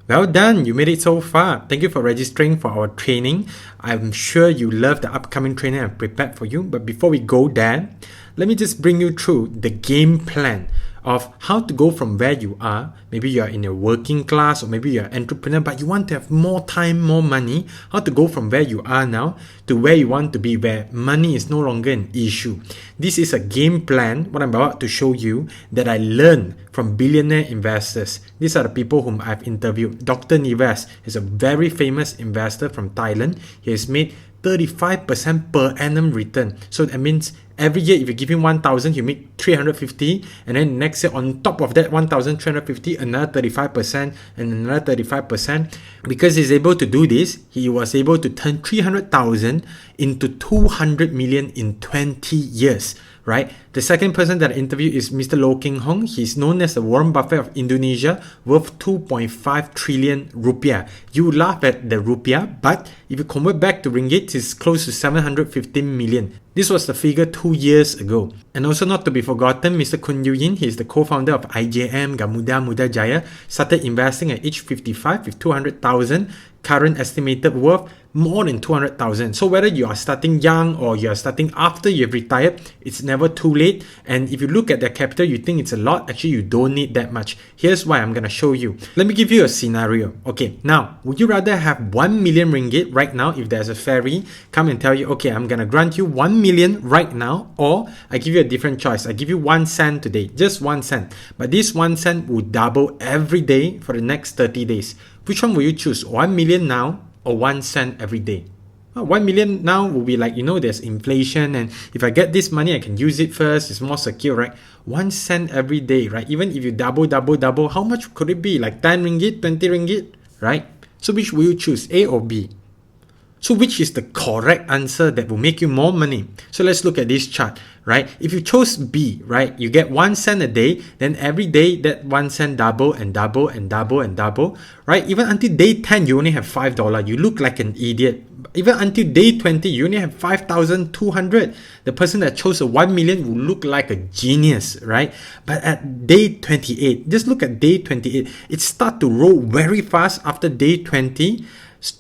Well done, you made it so far. Thank you for registering for our training. I'm sure you love the upcoming training I've prepared for you. But before we go there, let me just bring you through the game plan of how to go from where you are. Maybe you're in a working class, or maybe you're an entrepreneur, but you want to have more time, more money. How to go from where you are now to where you want to be, where money is no longer an issue. This is a game plan, what I'm about to show you, that I learned from billionaire investors. These are the people whom I've interviewed. Dr. Nives is a very famous investor from Thailand. He has made 35% per annum return. So that means every year, if you give him 1,000, you make 350, and then next year on top of that 1,350, another 35% and another 35%. Because he's able to do this, he was able to turn 300,000 into 200 million in 20 years. Right? The second person that I interviewed is Mr. Loh Keng Hong. He's known as the Warren Buffett of Indonesia, worth 2.5 trillion rupiah. You laugh at the rupiah, but if you convert back to ringgit, it's close to 715 million. This was the figure 2 years ago. And also not to be forgotten, Mr. Kun Yu Yin, he's the co-founder of IJM, Gamuda Muda Jaya, started investing at age 55 with 200,000, current estimated worth more than 200,000. So whether you are starting young or you are starting after you've retired, it's never too late. And if you look at their capital, you think it's a lot. Actually, you don't need that much. Here's why I'm going to show you. Let me give you a scenario. Okay, now, would you rather have 1 million ringgit right now if there's a fairy come and tell you, okay, I'm going to grant you 1 million right now, or I give you a different choice. I give you 1 cent today, just 1 cent. But this 1 cent will double every day for the next 30 days. Which one will you choose? 1 million now or 1 cent every day? Well, 1 million now will be like, there's inflation, and if I get this money, I can use it first. It's more secure, right? 1 cent every day, right? Even if you double, how much could it be? Like 10 ringgit, 20 ringgit, right? So which will you choose, A or B? So which is the correct answer that will make you more money? So let's look at this chart, right? If you chose B, right, you get 1 cent a day, then every day that 1 cent double and double and double and double, right? Even until day 10, you only have $5. You look like an idiot. Even until day 20, you only have 5,200. The person that chose a 1 million will look like a genius, right? But at day 28, just look at day 28, it starts to roll very fast after day 20,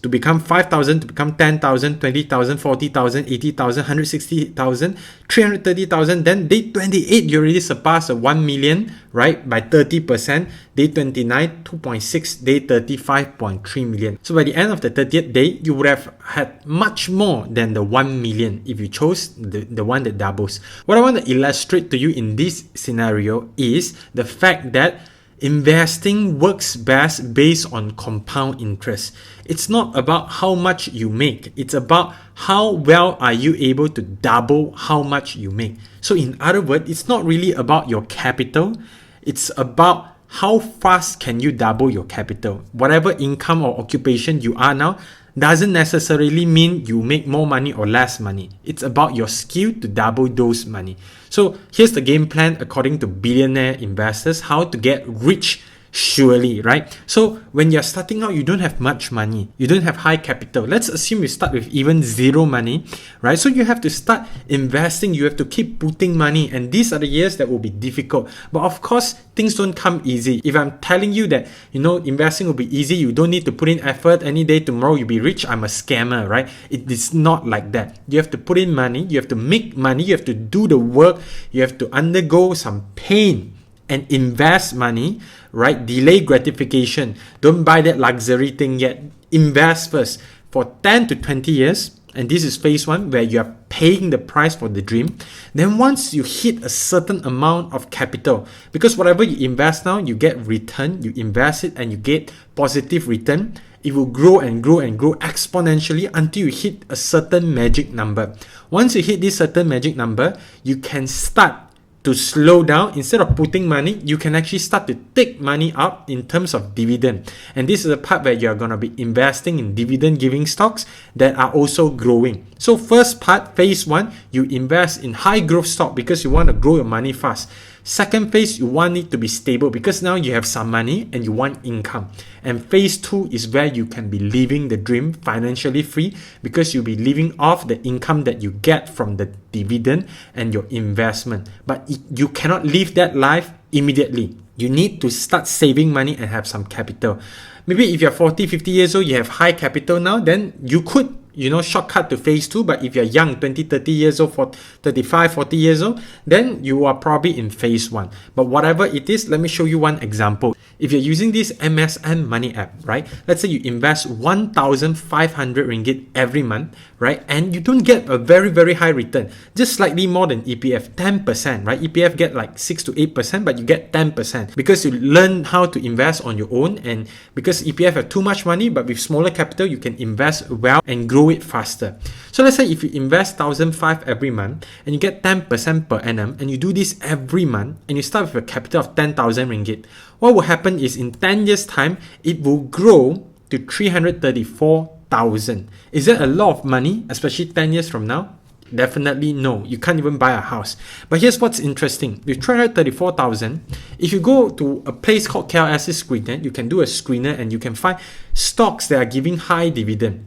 to become 5,000, to become 10,000, 20,000, 40,000, 80,000, 160,000, 330,000. Then day 28, you already surpassed a 1 million, right? By 30%. Day 29, 2.6. Day 30, 5.3 million. So by the end of the 30th day, you would have had much more than the 1 million if you chose the one that doubles. What I want to illustrate to you in this scenario is the fact that investing works best based on compound interest. It's not about how much you make. It's about how well are you able to double how much you make. So in other words, it's not really about your capital. It's about how fast can you double your capital. Whatever income or occupation you are now doesn't necessarily mean you make more money or less money. It's about your skill to double those money. So here's the game plan according to billionaire investors, how to get rich surely, right? So when you're starting out, you don't have much money. You don't have high capital. Let's assume you start with even zero money, right? So you have to start investing. You have to keep putting money. And these are the years that will be difficult. But of course, things don't come easy. If I'm telling you that, investing will be easy, you don't need to put in effort, any day tomorrow you'll be rich, I'm a scammer, right? It is not like that. You have to put in money. You have to make money. You have to do the work. You have to undergo some pain and invest money, right? Delay gratification. Don't buy that luxury thing yet. Invest first for 10 to 20 years. And this is phase 1 where you are paying the price for the dream. Then once you hit a certain amount of capital, because whatever you invest now, you get return, you invest it and you get positive return. It will grow and grow and grow exponentially until you hit a certain magic number. Once you hit this certain magic number, you can start to slow down. Instead of putting money, you can actually start to take money out in terms of dividend. And this is the part where you're going to be investing in dividend giving stocks that are also growing. So first part, phase 1, you invest in high growth stock because you want to grow your money fast. Second phase, you want it to be stable because now you have some money and you want income. And phase 2 is where you can be living the dream financially free because you'll be living off the income that you get from the dividend and your investment. But you cannot live that life immediately. you need to start saving money and have some capital. Maybe if you're 40, 50 years old, you have high capital now, then you could, shortcut to phase 2. But if you're young, 20, 30 years old, 35, 40 years old, then you are probably in phase 1. But whatever it is, let me show you one example. If you're using this MSN Money app, right? Let's say you invest 1,500 ringgit every month, right? And you don't get a very, very high return, just slightly more than EPF, 10%, right? EPF get like 6 to 8%, but you get 10% because you learn how to invest on your own. And because EPF have too much money, but with smaller capital, you can invest well and grow it faster. So let's say if you invest 1,500 every month and you get 10% per annum, and you do this every month, and you start with a capital of 10,000 ringgit, what will happen is in 10 years time, it will grow to 334,000. Is that a lot of money, especially 10 years from now? Definitely no. You can't even buy a house. But here's what's interesting. With 334,000, if you go to a place called KLS Screener, you can do a screener and you can find stocks that are giving high dividend.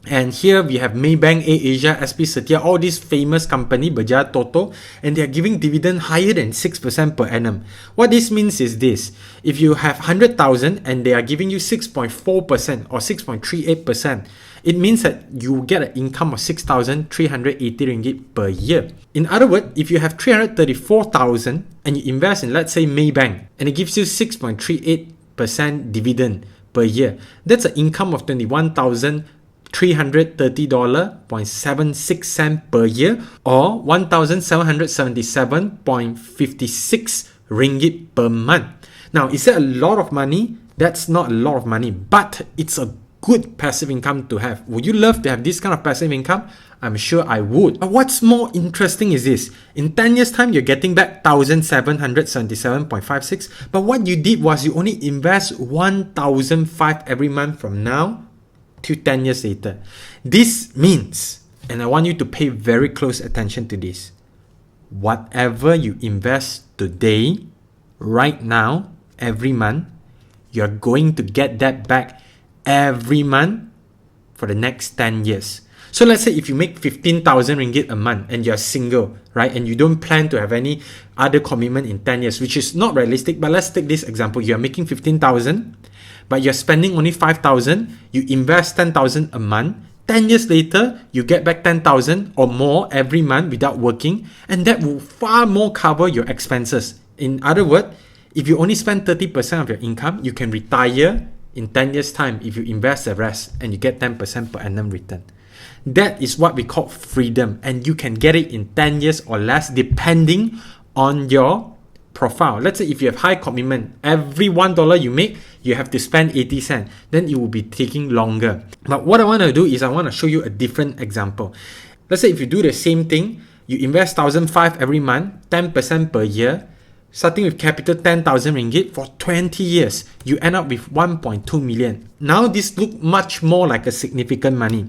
And here we have Maybank, AirAsia, SP Setia, all these famous company, Berjaya Toto, and they are giving dividend higher than 6% per annum. What this means is this: if you have 100,000 and they are giving you 6.4% or 6.38%, it means that you get an income of 6,380 ringgit per year. In other words, if you have 334,000 and you invest in, let's say, Maybank, and it gives you 6.38% dividend per year, that's an income of $21,330.76 per year, or 1,777.56 ringgit per month. Now, is that a lot of money? That's not a lot of money, but it's a good passive income to have. Would you love to have this kind of passive income? I'm sure I would. But what's more interesting is this: in 10 years time, you're getting back 1,777.56, but what you did was you only invest 1,500 every month from now to 10 years later. This means, and I want you to pay very close attention to this, whatever you invest today, right now, every month, you're going to get that back every month for the next 10 years. So let's say if you make 15,000 ringgit a month and you're single, right, and you don't plan to have any other commitment in 10 years, which is not realistic, but let's take this example. You're making 15,000, but you're spending only 5,000, you invest 10,000 a month, 10 years later, you get back 10,000 or more every month without working, and that will far more cover your expenses. In other words, if you only spend 30% of your income, you can retire in 10 years time if you invest the rest and you get 10% per annum return. That is what we call freedom, and you can get it in 10 years or less depending on your profile. Let's say if you have high commitment, every $1 you make, you have to spend 80 cents, then it will be taking longer. But what I want to do is I want to show you a different example. Let's say if you do the same thing, you invest 1,500 every month, 10% per year, starting with capital 10,000 ringgit for 20 years, you end up with 1.2 million. Now this looks much more like a significant money.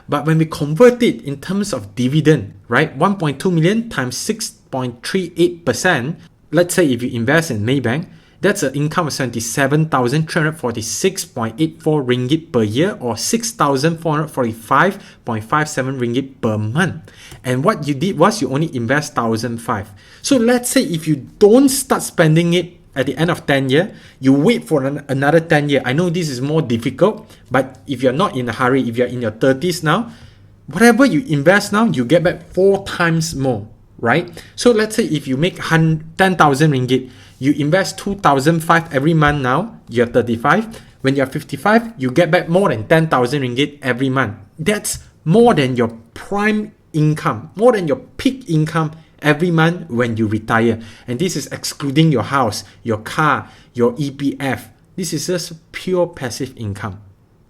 But when we convert it in terms of dividend, right, 1.2 million times 6.38%, let's say if you invest in Maybank, that's an income of 77,346.84 ringgit per year, or 6,445.57 ringgit per month. And what you did was you only invest 1,500. So let's say if you don't start spending it at the end of 10 years, you wait for another 10 years. I know this is more difficult, but if you're not in a hurry, if you're in your 30s now, whatever you invest now, you get back 4 times more, right? So let's say if you make 10,000 ringgit, you invest 2,500 every month now, you're 35. When you're 55, you get back more than 10,000 ringgit every month. That's more than your prime income, more than your peak income every month when you retire. And this is excluding your house, your car, your EPF. This is just pure passive income.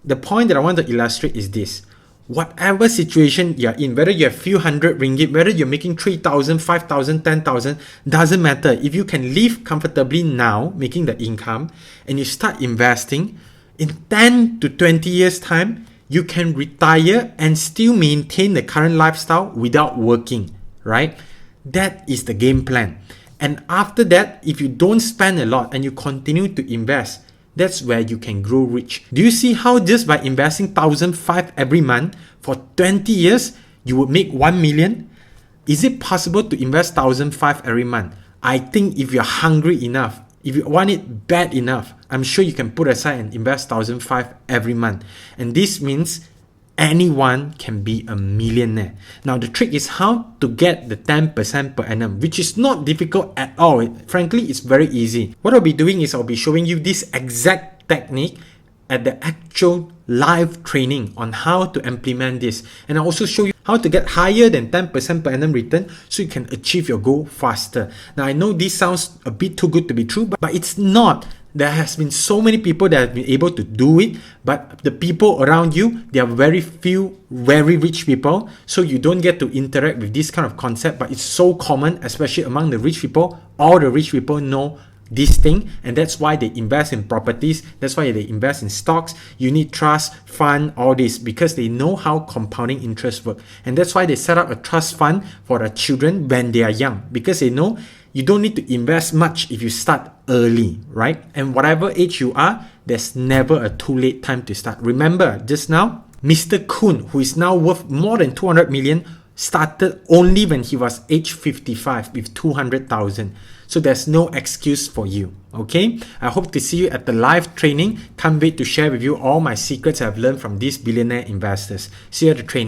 The point that I want to illustrate is this: whatever situation you're in, whether you have few hundred ringgit, whether you're making 3,000, 5,000, 10,000, doesn't matter. If you can live comfortably now, making the income, and you start investing, in 10 to 20 years time, you can retire and still maintain the current lifestyle without working, right? That is the game plan. And after that, if you don't spend a lot and you continue to invest, that's where you can grow rich. Do you see how just by investing 1,500 every month for 20 years, you would make 1 million? Is it possible to invest 1,500 every month? I think if you're hungry enough, If you want it bad enough, I'm sure you can put aside and invest 1,500 every month. And this means anyone can be a millionaire. Now the trick is how to get the 10% per annum, which is not difficult at all. Frankly, it's very easy. What I'll be doing is I'll be showing you this exact technique at the actual live training on how to implement this, and I'll also show you how to get higher than 10% per annum return so you can achieve your goal faster. Now I know this sounds a bit too good to be true, but it's not. There has been so many people that have been able to do it, but the people around you, they are very few very rich people, so you don't get to interact with this kind of concept, but it's so common, especially among the rich people. All the rich people know this thing, and that's why they invest in properties, that's why they invest in stocks, unit trust, fund, all this, because they know how compounding interest work. And that's why they set up a trust fund for their children when they are young, because they know you don't need to invest much if you start early, right? And whatever age you are, there's never a too late time to start. Remember just now, Mr. Kuhn, who is now worth more than 200 million, started only when he was age 55 with 200,000. So there's no excuse for you, okay? I hope to see you at the live training. Can't wait to share with you all my secrets I've learned from these billionaire investors. See you at the training.